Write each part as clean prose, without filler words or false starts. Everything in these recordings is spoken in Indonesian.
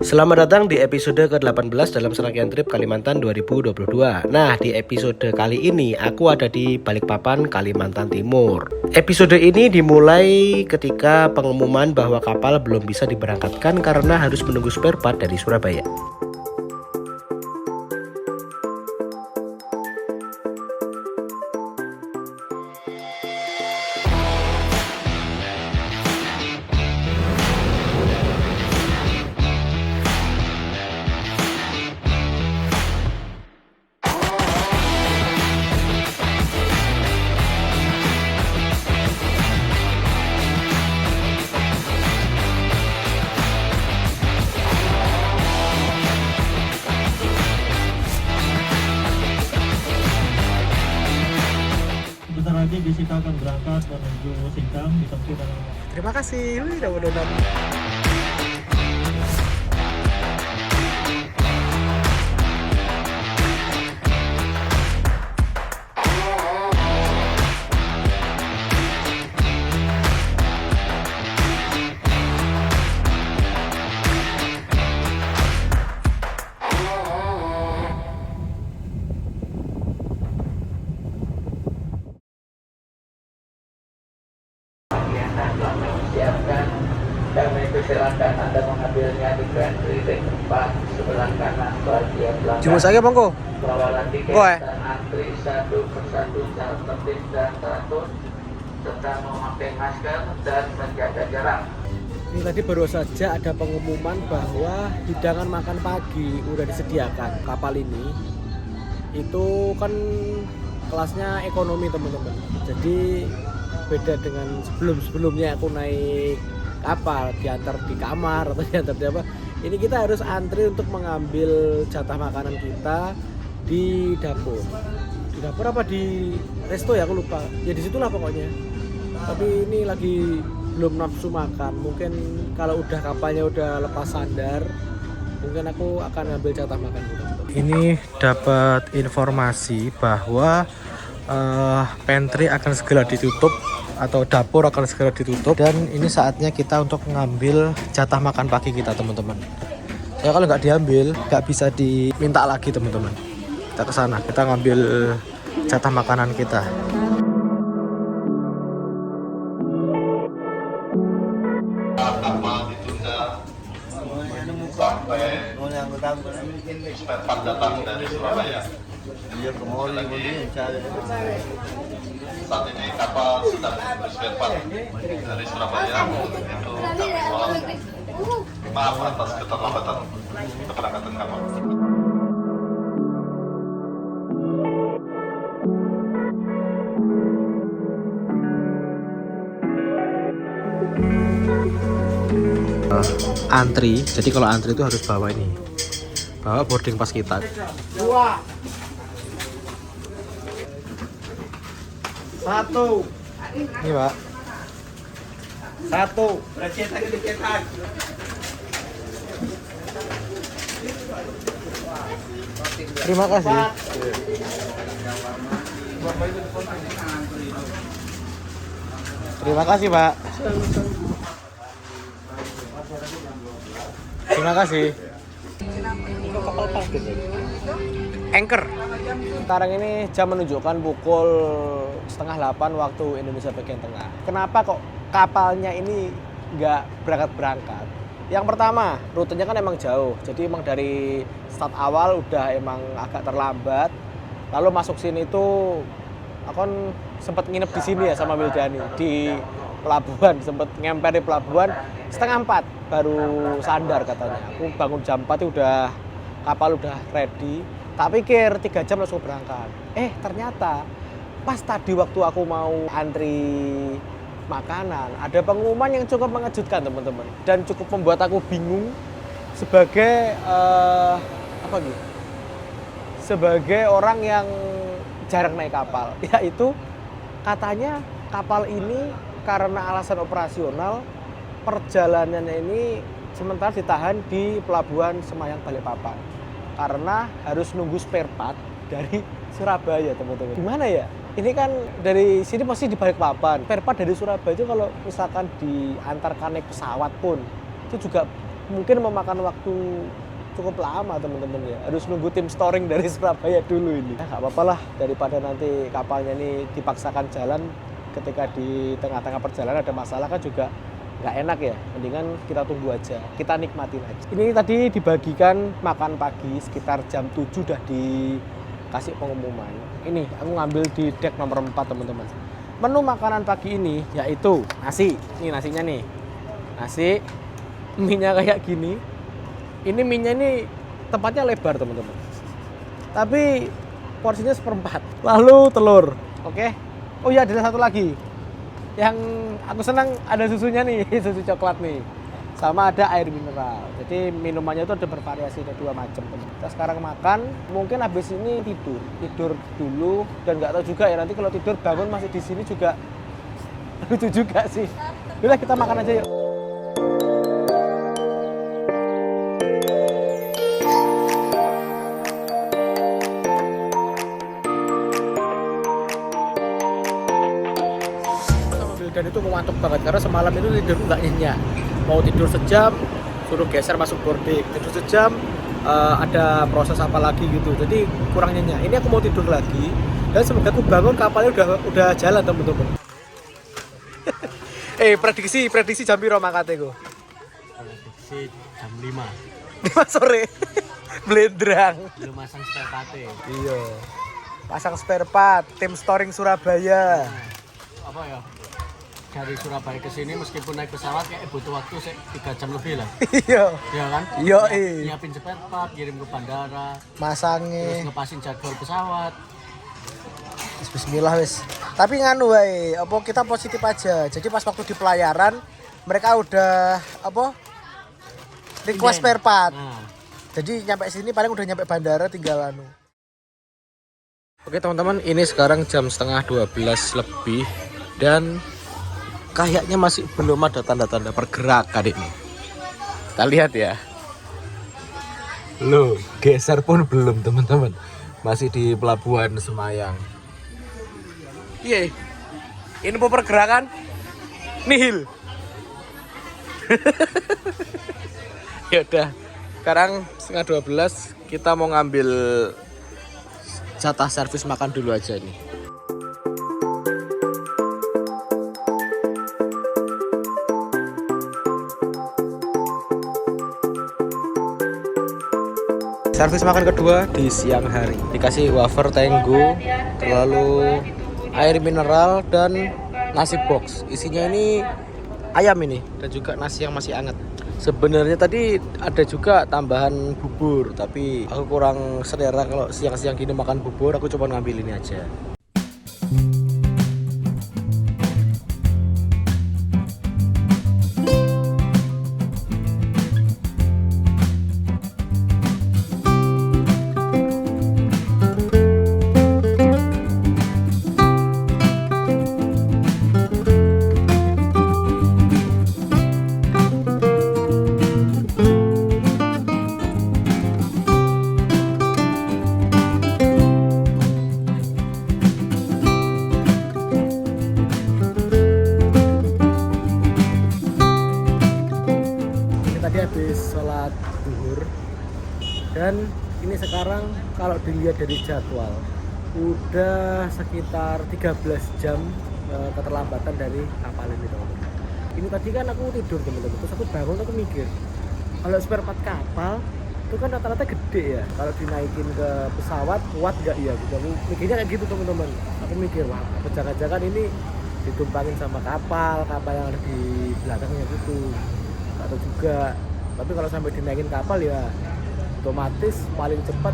Selamat datang di episode ke-18 dalam Serangkaian Trip Kalimantan 2022. Nah, di episode kali ini aku ada di Balikpapan, Kalimantan Timur. Episode ini dimulai ketika pengumuman bahwa kapal belum bisa diberangkatkan karena harus menunggu spare part dari Surabaya. Sebentar lagi Jessica akan berangkat menuju Singkang ditempuh dengan Terima kasih, udah menonton. Siapkan kami persilakan Anda mengambilnya di gantry di tempat sebelah kanan bagian belakang. Cuma saya bangko. Pengawalan tiket dan antri satu persatu secara tertib dan teratur serta memakai masker dan menjaga jarak. Ini tadi baru saja ada pengumuman bahwa hidangan makan pagi udah disediakan. Kapal ini itu kan kelasnya ekonomi teman-teman. Jadi beda dengan sebelumnya aku naik kapal diantar di kamar atau diantar di apa. Ini kita harus antri untuk mengambil jatah makanan kita di dapur. Di dapur apa di resto ya aku lupa. Ya disitulah pokoknya. Tapi ini lagi belum nafsu makan. Mungkin kalau udah kapalnya udah lepas sandar, mungkin aku akan ambil jatah makan dulu. Ini dapat informasi bahwa pantry akan segera ditutup atau dapur akan segera ditutup, dan ini saatnya kita untuk mengambil jatah makan pagi kita teman-teman. Ya kalau nggak diambil nggak bisa diminta lagi teman-teman. Kita ke sana, kita ngambil jatah makanan kita. Sampai spare part datang dari Surabaya. Saat ini kapal sedang menunggu spare part dari Surabaya. Itu kami mohon maaf atas keterlambatan keberangkatan kapal. Antri, jadi kalau antri itu harus bawa ini, bawa boarding pass kita. 2 1 Ini pak. 1. Terima kasih. Terima kasih pak. Terima kasih. Kapal parkir. Anchor. Sekarang ini jam menunjukkan pukul 7:30 waktu Indonesia bagian tengah. Kenapa kok kapalnya ini nggak berangkat? Yang pertama, rutenya kan emang jauh. Jadi emang dari start awal udah emang agak terlambat. Lalu masuk sini tuh aku kan sempat nginep di sini ya sama Wildani di pelabuhan, sempat ngemper di pelabuhan 3:30 baru sandar katanya. Aku bangun jam 4 udah kapal udah ready. Tak pikir 3 jam langsung berangkat. Ternyata pas tadi waktu aku mau antri makanan, ada pengumuman yang cukup mengejutkan teman-teman, dan cukup membuat aku bingung sebagai sebagai orang yang jarang naik kapal. Yaitu katanya kapal ini karena alasan operasional perjalanannya ini sementara ditahan di pelabuhan Semayang Balikpapan karena harus nunggu spare part dari Surabaya teman-teman. Gimana ya? Ini kan dari sini pasti di Balikpapan. Spare part dari Surabaya itu kalau misalkan diantarkan naik pesawat pun itu juga mungkin memakan waktu cukup lama teman-teman ya. Harus nunggu tim storing dari Surabaya dulu ini. Nggak apa-apa lah, daripada nanti kapalnya ini dipaksakan jalan ketika di tengah-tengah perjalanan ada masalah kan juga nggak enak ya. Mendingan kita tunggu aja, kita nikmatin aja. Ini tadi dibagikan makan pagi sekitar jam 7 udah dikasih pengumuman. Ini aku ngambil di deck nomor 4 teman-teman. Menu makanan pagi ini yaitu nasi. Ini nasinya nih. Nasi, mie-nya kayak gini. Ini mie-nya ini tempatnya lebar teman-teman. Tapi porsinya 1/4. Lalu telur. Oke. Oh iya, ada satu lagi. Yang aku senang ada susunya nih, susu coklat nih. Sama ada air mineral. Jadi minumannya itu ada bervariasi, ada 2 macam. Kita sekarang makan, mungkin habis ini tidur dulu dan nggak tahu juga ya nanti kalau tidur bangun masih di sini juga lucu juga sih. Udah kita makan aja yuk. Dan itu ngantuk banget karena semalam itu tidur nggak nyenyak. Mau tidur sejam suruh geser masuk boarding, tidur sejam ada proses apa lagi gitu, jadi kurang nyenyak. Ini aku mau tidur lagi dan semoga aku bangun kapalnya udah jalan teman-teman. prediksi jam piro mangkate ku? Prediksi jam 5 sore. Blendrang. belum masang spare part. Iya. Pasang spare part, tim storing Surabaya. Apa ya? Dari Surabaya ke sini meskipun naik pesawat kayak butuh waktu 3 jam lebih lah. Iya. Iya kan? Iya. Nyiapin spare part, kirim ke bandara, terus Masangnya. ngepasin jadwal pesawat. Bismillah wis. Tapi nganu wae, apa kita positif aja. Jadi pas waktu di pelayaran mereka udah apa? Request spare part. Nah, Jadi nyampe sini paling udah nyampe bandara tinggal anu. Oke teman-teman, ini sekarang jam setengah 12 lebih dan kayaknya masih belum ada tanda-tanda pergerakan ini. Kita lihat ya. Loh, geser pun belum teman-teman. Masih di pelabuhan Semayang. Iya. Info pergerakan nihil. Ya udah. Sekarang setengah 12 kita mau ngambil jatah servis makan dulu aja nih. Servis makan kedua di siang hari. Dikasih wafer Tenggo, terlalu air mineral dan nasi box. Isinya ini ayam ini dan juga nasi yang masih hangat. Sebenarnya tadi ada juga tambahan bubur, tapi aku kurang selera kalau siang-siang gini makan bubur. Aku coba ngambil ini aja. Habis sholat zuhur dan ini sekarang kalau dilihat dari jadwal udah sekitar 13 jam keterlambatan dari kapal ini teman-teman. Ini tadi kan aku tidur teman-teman, terus aku bangun aku mikir kalau spare part kapal itu kan rata-rata gede ya, kalau dinaikin ke pesawat kuat nggak ya gitu. Aku mikirnya kayak gitu teman-teman. Aku mikir wah apa jangan-jangan ini ditumpangin sama kapal yang ada di belakangnya gitu atau juga. Tapi kalau sampai dinaikin kapal ya otomatis paling cepat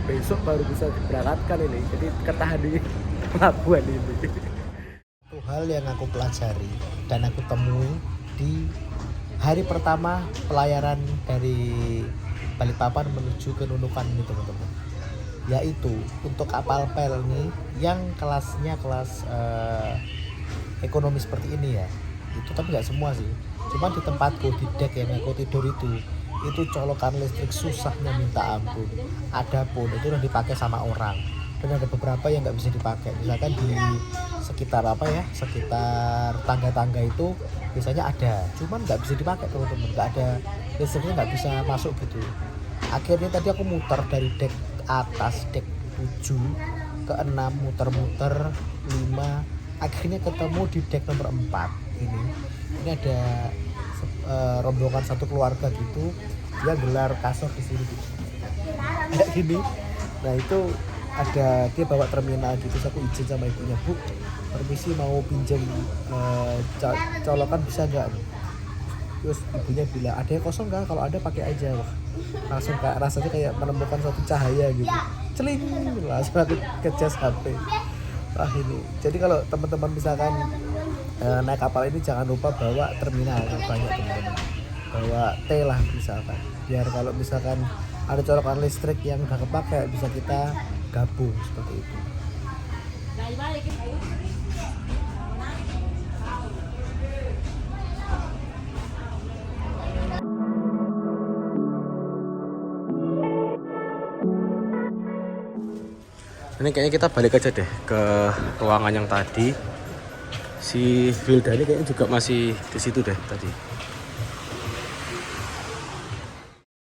besok baru bisa diberangkatkan ini. Jadi ketahan di pelabuhan ini. Satu hal yang aku pelajari dan aku temui di hari pertama pelayaran dari Balikpapan menuju ke Nunukan ini teman-teman, yaitu untuk kapal Pelni yang kelasnya kelas ekonomi seperti ini ya, itu tapi nggak semua sih. Cuma di tempatku di deck yang aku tidur itu colokan listrik susahnya minta ampun. Ada pun itu udah dipakai sama orang dan ada beberapa yang nggak bisa dipakai. Misalkan di sekitar tangga-tangga itu biasanya ada, cuman nggak bisa dipakai teman-teman, nggak ada listriknya, nggak bisa masuk gitu. Akhirnya tadi aku muter dari dek atas, dek 7 ke 6, muter-muter 5, akhirnya ketemu di dek nomor 4 ini ada rombongan satu keluarga gitu, dia gelar kasur di sini gitu. Kayak gini. Nah itu ada, dia bawa terminal gitu, so aku izin sama ibunya, Bu permisi mau pinjam colokan bisa nggak? Terus ibunya bilang ada yang kosong nggak? Kalau ada pakai aja. Wah, langsung kayak rasanya kayak menemukan suatu cahaya gitu, celing, langsung aku ngecas HP. Wah ini, jadi kalau teman-teman misalkan naik kapal ini jangan lupa bawa terminal yang banyak teman-teman, bawa T lah misalkan, biar kalau misalkan ada colokan listrik yang udah kepakai bisa kita gabung seperti itu. Ini kayaknya kita balik aja deh ke ruangan yang tadi. Si Wilda ini kayaknya juga masih di situ deh tadi.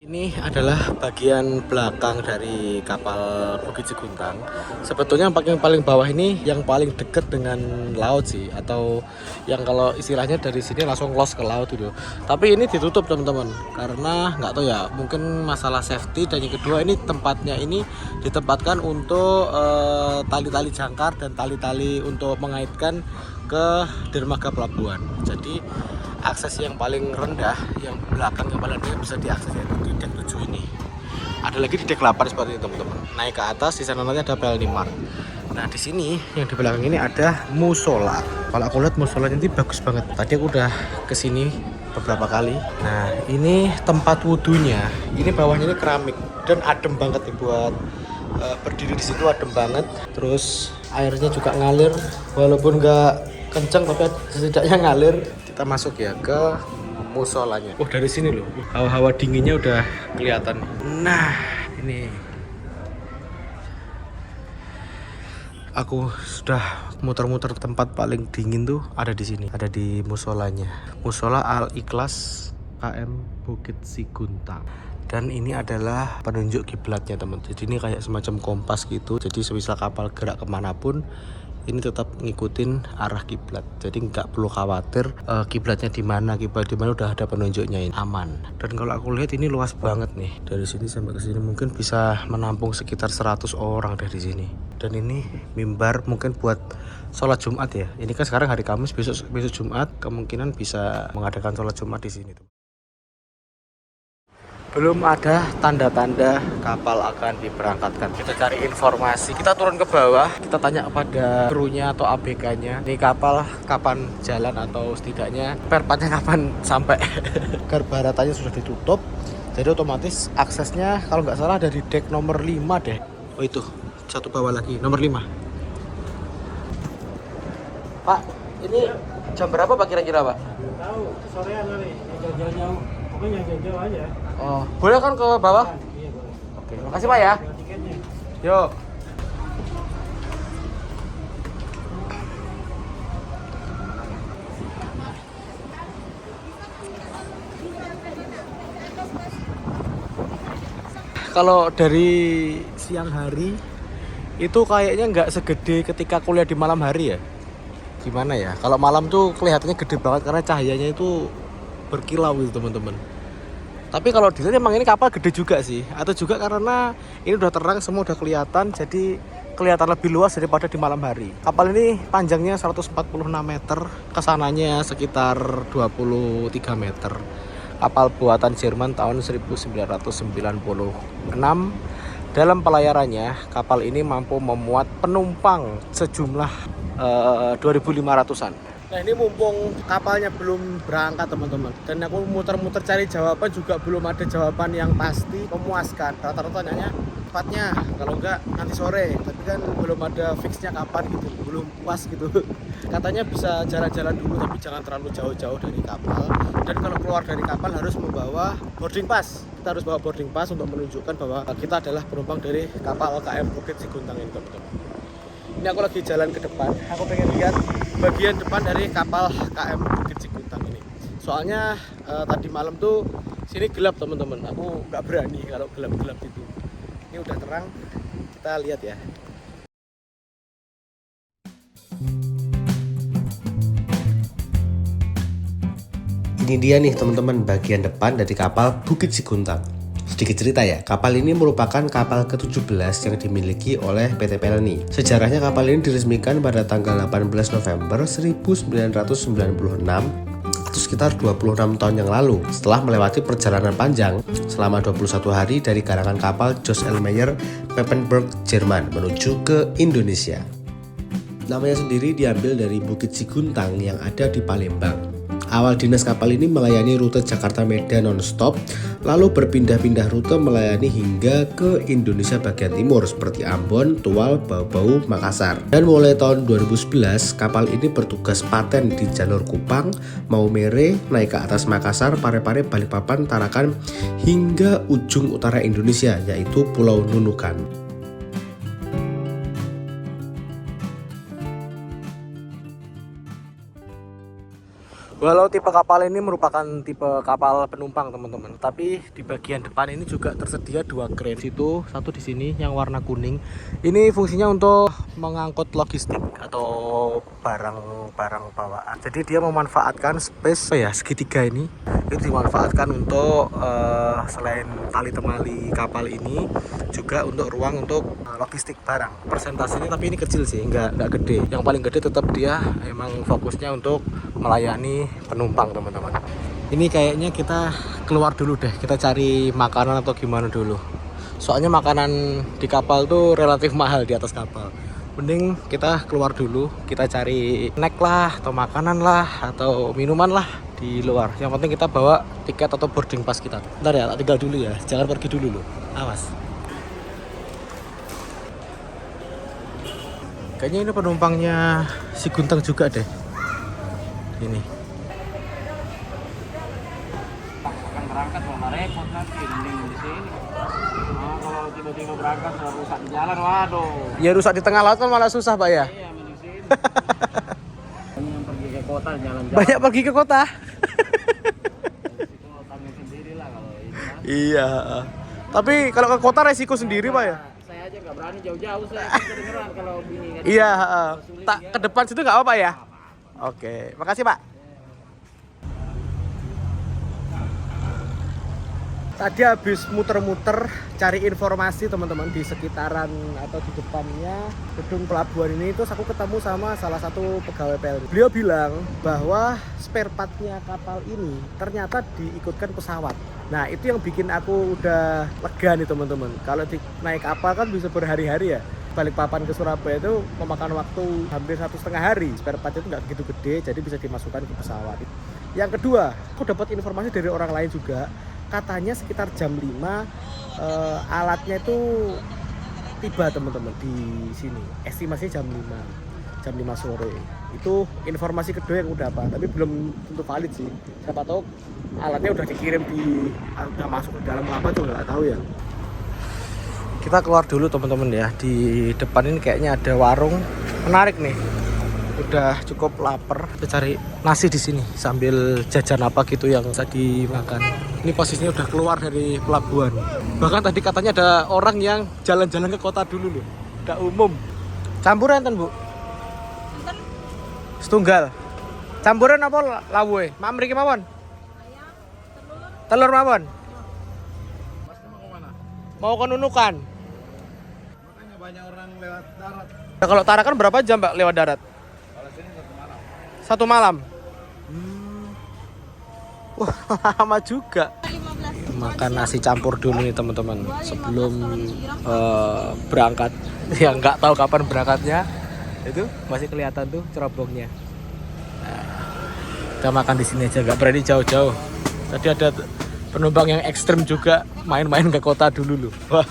Ini adalah bagian belakang dari kapal Bukit Seguntang. Sebetulnya yang paling bawah ini yang paling dekat dengan laut sih, atau yang kalau istilahnya dari sini langsung los ke laut itu. Tapi ini ditutup teman-teman, karena nggak tahu ya, mungkin masalah safety, dan yang kedua ini tempatnya ini ditempatkan untuk tali-tali jangkar dan tali-tali untuk mengaitkan ke dermaga pelabuhan. Jadi akses yang paling rendah, yang belakang yang paling rendah bisa diakses yaitu di dek 7 ini. Ada lagi di dek 8 seperti itu teman-teman. Naik ke atas, di sana nanti ada Pelni Mart. Nah di sini yang di belakang ini ada musola. Kalau aku lihat musolanya ini bagus banget. Tadi aku udah kesini beberapa kali. Nah ini tempat wudhunya. Ini bawahnya ini keramik dan adem banget nih buat berdiri di situ, adem banget. Terus airnya juga ngalir, walaupun nggak kenceng tapi setidaknya ngalir. Kita masuk ya ke musolanya. Dari sini loh, hawa-hawa dinginnya udah kelihatan. Nah ini aku sudah muter-muter, tempat paling dingin tuh ada di sini, ada di musolanya, Musola Al Ikhlas KM Bukit Seguntang. Dan ini adalah penunjuk kiblatnya teman. Jadi ini kayak semacam kompas gitu. Jadi semisal kapal gerak kemanapun, ini tetap ngikutin arah kiblat. Jadi nggak perlu khawatir kiblatnya di mana udah ada penunjuknya, ini aman. Dan kalau aku lihat ini luas banget nih. Dari sini sampai ke sini mungkin bisa menampung sekitar 100 orang dari sini. Dan ini mimbar mungkin buat sholat Jumat ya. Ini kan sekarang hari Kamis, besok Jumat, kemungkinan bisa mengadakan sholat Jumat di sini. Belum ada tanda-tanda kapal akan diberangkatkan. Kita cari informasi, kita turun ke bawah, kita tanya kepada krunya atau ABK-nya, ini kapal kapan jalan atau setidaknya perpatnya kapan sampai. Garbaratannya sudah ditutup, jadi otomatis aksesnya kalau nggak salah dari dek nomor 5 deh. Oh itu, satu bawah lagi, nomor 5. Pak, ini jam berapa Pak kira-kira Pak? Tahu, sorean kali, jauh-jauh. Pokoknya yang jauh aja. Oh, boleh kan ke bawah? Iya boleh. Oke, makasih Pak ya. Tiketnya. Yuk. Kalau dari siang hari itu kayaknya nggak segede ketika kuliah di malam hari ya. Gimana ya? Kalau malam tuh kelihatannya gede banget karena cahayanya itu berkilau gitu teman-teman. Tapi kalau dilihat emang ini kapal gede juga sih, atau juga karena ini udah terang semua udah kelihatan, jadi kelihatan lebih luas daripada di malam hari. Kapal ini panjangnya 146 meter, kesananya sekitar 23 meter. Kapal buatan Jerman tahun 1996. Dalam pelayarannya, kapal ini mampu memuat penumpang sejumlah 2.500-an. Nah ini mumpung kapalnya belum berangkat teman-teman, dan aku muter-muter cari jawaban juga belum ada jawaban yang pasti memuaskan. Rata-rata nanya tepatnya, kalau enggak nanti sore, tapi kan belum ada fixnya kapan gitu, belum puas gitu. Katanya bisa jalan-jalan dulu tapi jangan terlalu jauh-jauh dari kapal, dan kalau keluar dari kapal harus membawa boarding pass. Kita harus bawa boarding pass untuk menunjukkan bahwa kita adalah penumpang dari kapal KM Bukit Seguntang ini teman-teman. Ini Ini aku lagi jalan ke depan. Aku pengen lihat bagian depan dari kapal KM Bukit Cikuntang ini. Soalnya tadi malam tuh sini gelap teman-teman. Aku nggak berani kalau gelap-gelap itu. Ini udah terang. Kita lihat ya. Ini dia nih teman-teman bagian depan dari kapal Bukit Cikuntang. Sedikit cerita ya, kapal ini merupakan kapal ke-17 yang dimiliki oleh PT Pelni. Sejarahnya kapal ini diresmikan pada tanggal 18 November 1996 atau sekitar 26 tahun yang lalu, setelah melewati perjalanan panjang selama 21 hari dari karangan kapal Jos Elmeyer, Papenburg, Jerman menuju ke Indonesia. Namanya sendiri diambil dari Bukit Cikuntang yang ada di Palembang. Awal dinas kapal ini melayani rute Jakarta-Medan non-stop, lalu berpindah-pindah rute melayani hingga ke Indonesia bagian timur seperti Ambon, Tual, Bau-Bau, Makassar. Dan mulai tahun 2011, kapal ini bertugas paten di jalur Kupang, Maumere, naik ke atas Makassar, Parepare, Balikpapan, Tarakan, hingga ujung utara Indonesia, yaitu Pulau Nunukan. Walau tipe kapal ini merupakan tipe kapal penumpang teman-teman, tapi di bagian depan ini juga tersedia dua crane. Situ satu di sini yang warna kuning. Ini fungsinya untuk mengangkut logistik atau barang-barang bawaan. Jadi dia memanfaatkan space segitiga ini. Itu dimanfaatkan untuk selain tali temali kapal ini juga untuk ruang untuk logistik barang. Persentasenya tapi ini kecil sih, nggak gede. Yang paling gede tetap dia emang fokusnya untuk melayani penumpang teman-teman. Ini kayaknya kita keluar dulu deh, kita cari makanan atau gimana dulu. Soalnya makanan di kapal tuh relatif mahal di atas kapal. Mending kita keluar dulu, kita cari snack lah atau makanan lah atau minuman lah di luar. Yang penting kita bawa tiket atau boarding pass kita. Bentar ya, tak tinggal dulu ya, jangan pergi dulu loh. Awas. Kayaknya ini penumpangnya si Guntang juga deh. Ini. Akan berangkat malah repot nanti mending di sini. Oh, kalau tiba-tiba berangkat rusak di jalan, waduh. Ya rusak di tengah laut kan malah susah Pak ya. Iya, mending sini. Yang pergi ke kota jalan-jalan. Banyak pergi ke kota. Itu tanggung sendiri lah kalau ini. Kan. Iya. Tapi kalau ke kota resiko sendiri Pak ya. Saya aja nggak berani jauh-jauh, saya kedengeran kalau bunyi kan. Iya. Tak ke depan situ nggak apa-apa ya. Oke, makasih Pak. Tadi habis muter-muter cari informasi teman-teman di sekitaran atau di depannya gedung pelabuhan ini, terus aku ketemu sama salah satu pegawai PLN. Beliau bilang bahwa spare part-nya kapal ini ternyata diikutkan pesawat. Nah itu yang bikin aku udah lega nih teman-teman. Kalau naik kapal kan bisa berhari-hari ya. Balikpapan ke Surabaya itu memakan waktu hampir 1,5 hari. Spare part itu nggak begitu gede, jadi bisa dimasukkan ke pesawat. Yang kedua, aku dapat informasi dari orang lain juga. Katanya sekitar jam 5 alatnya itu tiba teman-teman di sini. Estimasinya jam 5 sore. Itu informasi kedua yang udah apa, tapi belum tentu valid sih. Siapa tahu alatnya udah dikirim udah masuk ke dalam apa tuh nggak tahu ya. Kita keluar dulu teman-teman ya. Di depan ini kayaknya ada warung menarik nih. Udah cukup lapar, kita cari nasi di sini sambil jajan apa gitu yang bisa dimakan. Ini posisinya udah keluar dari pelabuhan. Bahkan tadi katanya ada orang yang jalan-jalan ke kota dulu loh. Udah umum. Campuran enten, Bu? Setunggal. Campuran apa lawuhe? Mak mriki mawon. Telur mawon. Mau ke Nunukan. Makanya banyak orang lewat darat. Nah, kalau Tarakan berapa jam Pak lewat darat? Kalau sini 1 malam. 1 malam. Wah, lama juga. Makan nasi campur dulu nih teman-teman sebelum berangkat. Yang nggak tahu kapan berangkatnya itu masih kelihatan tuh cerobongnya. Nah, kita makan di sini aja, nggak berani jauh-jauh. Tadi ada penumpang yang ekstrim juga main-main ke kota dulu loh. Wah,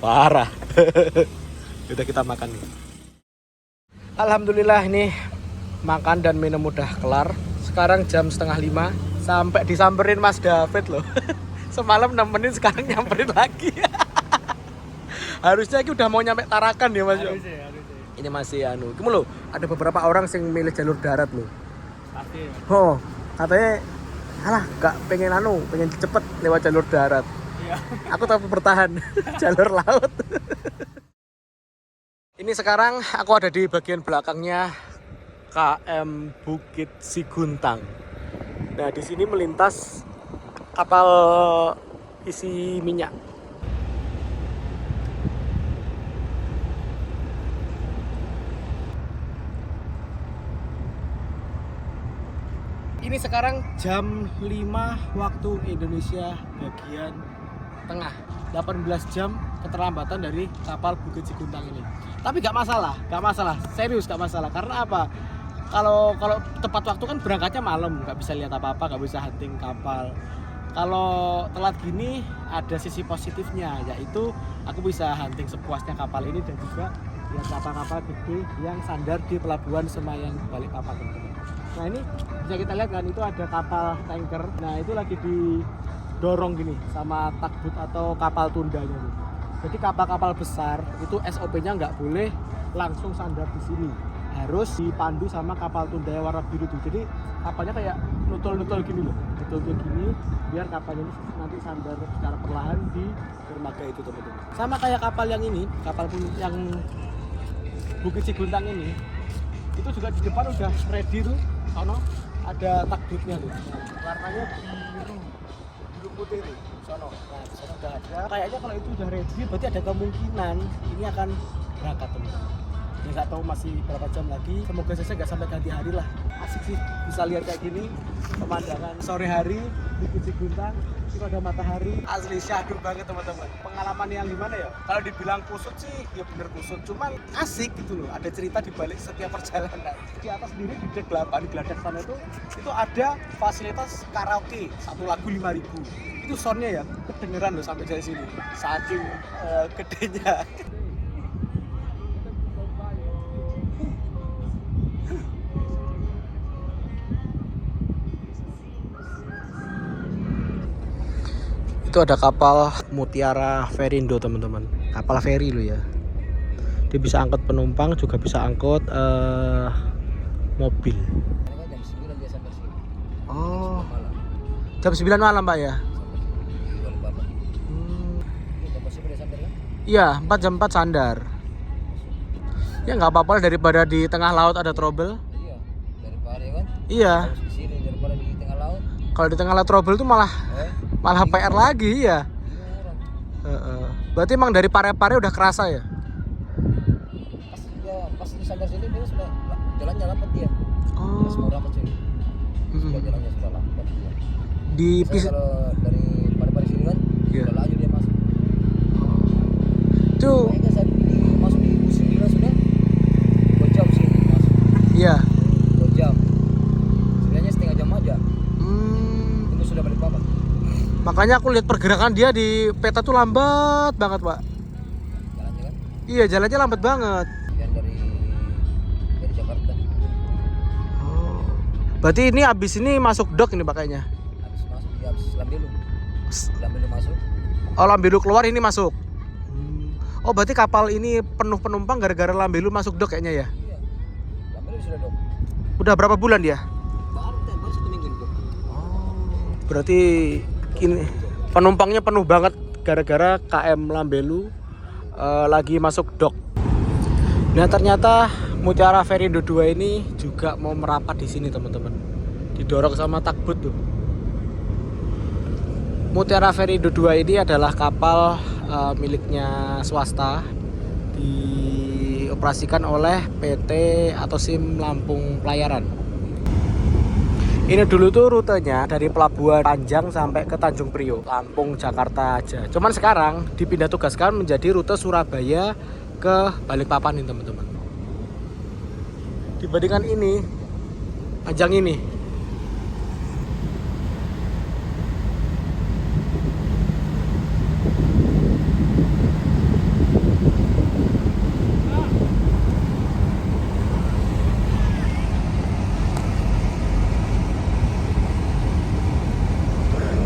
parah. Udah kita makan nih. Alhamdulillah ini makan dan minum udah kelar. Sekarang jam 4:30 sampai disamperin Mas David loh. Semalam nemenin, sekarang nyamperin lagi. Harusnya ini udah mau nyampe Tarakan ya Mas. Ini masih anu. Kamu lo, ada beberapa orang yang milih jalur darat lo. Pasti. Oh, katanya alah gak pengen anu, pengen cepet lewat jalur darat. Iya. Aku tapi bertahan jalur laut. Ini sekarang aku ada di bagian belakangnya KM Bukit Siguntang. Nah, di sini melintas kapal isi minyak. Ini sekarang jam 5 waktu Indonesia bagian tengah. 18 jam keterlambatan dari kapal Bukit Siguntang ini. Tapi gak masalah, serius gak masalah. Karena apa? Kalau tepat waktu kan berangkatnya malam, gak bisa lihat apa-apa, gak bisa hunting kapal. Kalau telat gini ada sisi positifnya, yaitu aku bisa hunting sepuasnya kapal ini dan juga lihat kapal-kapal gede yang sandar di pelabuhan Semayang Balikpapan. Nah ini bisa kita lihat kan, itu ada kapal tanker. Nah itu lagi didorong gini sama tugboat atau kapal tundanya nih. Jadi kapal-kapal besar itu SOP-nya nggak boleh langsung sandar di sini, harus dipandu sama kapal tunda yang warna biru tuh. Jadi kapalnya kayak nutul-nutul gini loh, nutul gini biar kapalnya ini nanti sandar secara perlahan di dermaga itu teman-teman. Sama kayak kapal yang ini, kapal yang Bukit Siguntang ini, itu juga di depan udah ready tuh, sono ada tugboatnya tuh, warnanya biru putih tuh, sono. Nah, sono udah ada. Kayaknya kalau itu udah ready, berarti ada kemungkinan ini akan berangkat teman-teman. Ya nggak tahu masih berapa jam lagi. Semoga saja nggak sampai ganti hari lah. Asik sih bisa lihat kayak gini pemandangan sore hari Bukit Siguntang. Itu ada matahari. Asli syahdu banget teman-teman. Pengalaman yang gimana ya? Kalau dibilang kusut sih ya bener kusut. Cuman asik gitu loh. Ada cerita di balik setiap perjalanan. Di atas sendiri di dek 8 di geladak sana itu ada fasilitas karaoke. Satu lagu 5.000. Itu soundnya ya kedengeran loh sampai dari sini. Saking gedenya. Itu ada kapal Mutiara Ferindo teman-teman, kapal feri lo ya. Dia bisa angkut penumpang, juga bisa angkut mobil. Jam 9 dia sampai sini. Oh, jam 9 malam pak ya? Jam berapa dia sampai kan? Iya, 4 jam 4 sandar. Ya nggak apa-apa daripada di tengah laut ada trouble. Iya, daripada kan? Iya. Harus di sini daripada di tengah laut. Kalau di tengah laut trouble tuh malah PR lagi ya. Berarti emang dari pare-pare udah kerasa ya? Pas di sandar sini dia sudah jalannya lambat dia. Oh. Semua lambat sini. Sudah jalannya sudah lambat dia. Di Kalau dari pada sini kan, Iya. udah laju dia masuk. Tuh. Kayaknya saat ini masuk di musim gila sudah 2 jam sih masuk. Iya. 2 jam. Sebenarnya setengah jam aja. Itu sudah balik papan. Makanya aku lihat pergerakan dia di peta tuh lambat banget pak. Jalannya kan? Iya jalannya lambat banget. Yang dari Jakarta. Oh. Berarti ini abis ini masuk dok ini pakainya. Habis masuk dia habis Lambilu masuk. Oh Lambilu keluar ini masuk. Oh berarti kapal ini penuh penumpang gara-gara Lambilu masuk dok kayaknya ya? Iya. Lambilu sudah dok. Udah berapa bulan dia? Baru 1 minggu dok. Berarti ini penumpangnya penuh banget gara-gara KM Lambilu lagi masuk dok. Nah ternyata Mutiara Ferindo 2 ini juga mau merapat di sini teman-teman. Didorong sama tugboat tuh. Mutiara Ferindo 2 ini adalah kapal miliknya swasta, dioperasikan oleh PT atau SIM Lampung Pelayaran. Ini dulu tuh rutenya dari Pelabuhan Panjang sampai ke Tanjung Priok, Lampung, Jakarta aja. Cuman sekarang dipindah tugaskan menjadi rute Surabaya ke Balikpapan nih teman-teman. Dibandingkan ini, panjang ini.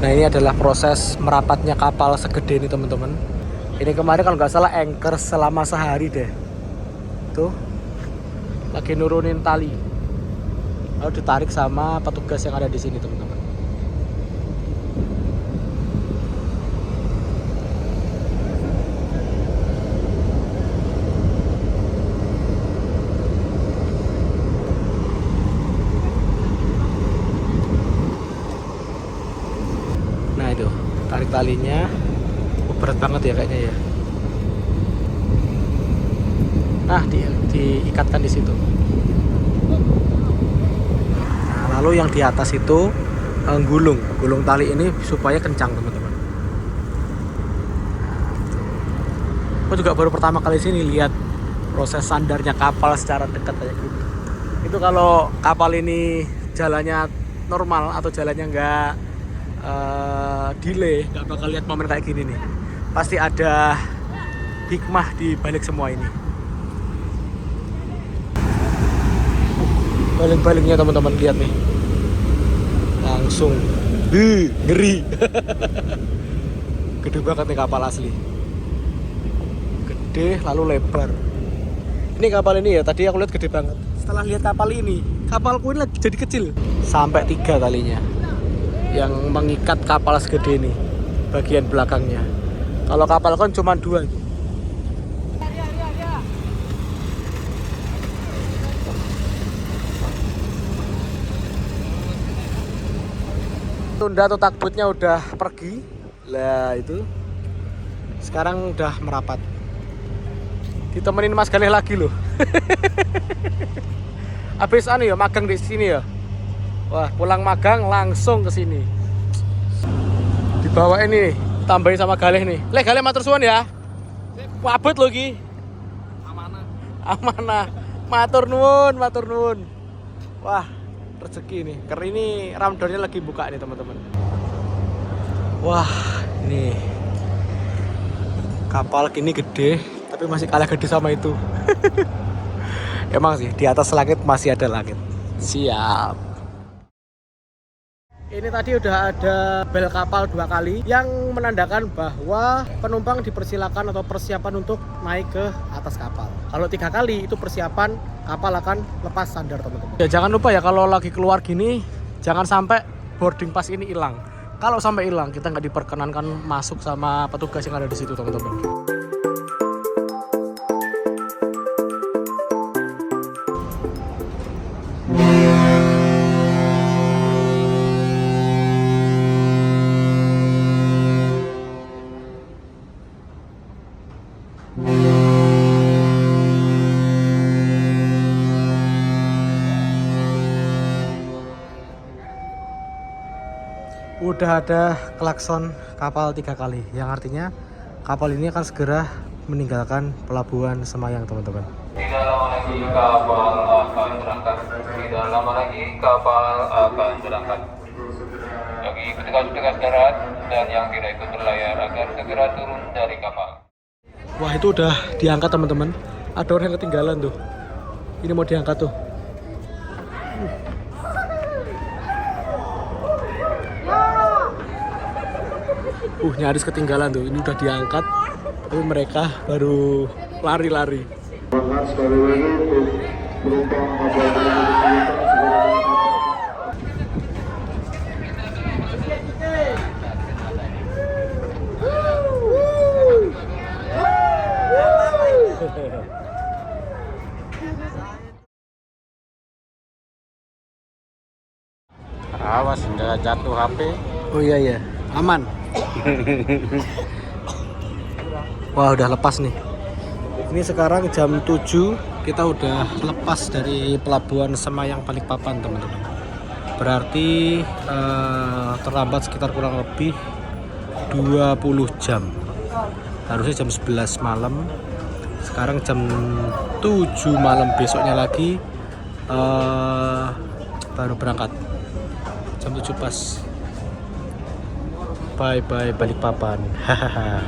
Nah ini adalah proses merapatnya kapal segede ini teman-teman. Ini kemarin kalau nggak salah anchor selama sehari deh. Tuh lagi nurunin tali, lalu ditarik sama petugas yang ada di sini teman-teman. Nah itu tarik talinya, berat banget ya kayaknya ya. Nah diikatkan di situ. Nah, lalu yang di atas itu gulung tali ini supaya kencang teman-teman. Aku juga baru pertama kali sini lihat proses sandarnya kapal secara dekat kayak gitu. Itu kalau kapal ini jalannya normal atau jalannya nggak delay, nggak bakal lihat momen kayak gini nih. Pasti ada hikmah di balik semua ini. Baling-balingnya teman-teman, lihat nih, langsung ngeri. Gede banget nih kapal asli, gede lalu lebar. Ini kapal ini ya, tadi aku lihat gede banget. Setelah lihat kapal ini, kapalku ini jadi kecil. Sampai 3 talinya yang mengikat kapal segede ini bagian belakangnya. Kalau kapal kan cuma 2 itu. Tunda atau takbutnya udah pergi lah, itu sekarang udah merapat, ditemenin Mas Galih lagi loh. Habis ya magang di sini ya. Wah, pulang magang langsung ke sini. Dibawa ini tambahin sama Galih nih. Le Galih matur suwun ya. Wabut lo ki. Amanah. Matur nuwun. Wah, rezeki nih. Karena ini ramdonnya lagi buka nih teman-teman. Wah, ini kapal kini gede, tapi masih kalah gede sama itu. Emang sih di atas langit masih ada langit. Siap. Ini tadi udah ada bel kapal 2 kali yang menandakan bahwa penumpang dipersilakan atau persiapan untuk naik ke atas kapal. Kalau 3 kali itu persiapan kapal akan lepas sandar teman-teman. Ya jangan lupa ya, kalau lagi keluar gini jangan sampai boarding pass ini hilang. Kalau sampai hilang kita nggak diperkenankan masuk sama petugas yang ada di situ teman-teman. Udah ada klakson kapal 3 kali, yang artinya kapal ini akan segera meninggalkan pelabuhan Semayang teman-teman. Tidak lama lagi kapal akan berangkat. Tidak lama lagi kapal akan berangkat. Bagi petugas-petugas darat dan yang tidak ikut berlayar agar segera turun dari kapal. Wah, itu udah diangkat teman-teman. Ada orang yang ketinggalan tuh. Ini mau diangkat tuh. Nyaris ketinggalan tuh. Ini udah diangkat, tapi mereka baru lari-lari. Sekali lagi untuk penumpang kapal Awas, udah jatuh HP. Oh iya, aman. Wah, udah lepas nih. Ini sekarang jam 7, kita udah lepas dari pelabuhan Semayang Balikpapan teman-teman. Berarti terlambat sekitar kurang lebih 20 jam. Harusnya jam 11 malam. Sekarang jam 7 malam, besoknya lagi baru berangkat. Jam 7 pas. Bye Balikpapan. Hahaha.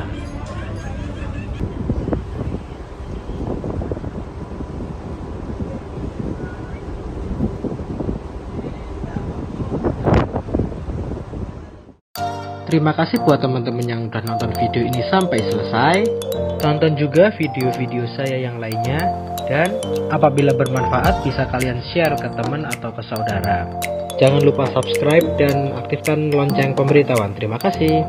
Terima kasih buat teman-teman yang udah nonton video ini sampai selesai. Tonton juga video-video saya yang lainnya. Dan apabila bermanfaat bisa kalian share ke teman atau ke saudara. Jangan lupa subscribe dan aktifkan lonceng pemberitahuan. Terima kasih.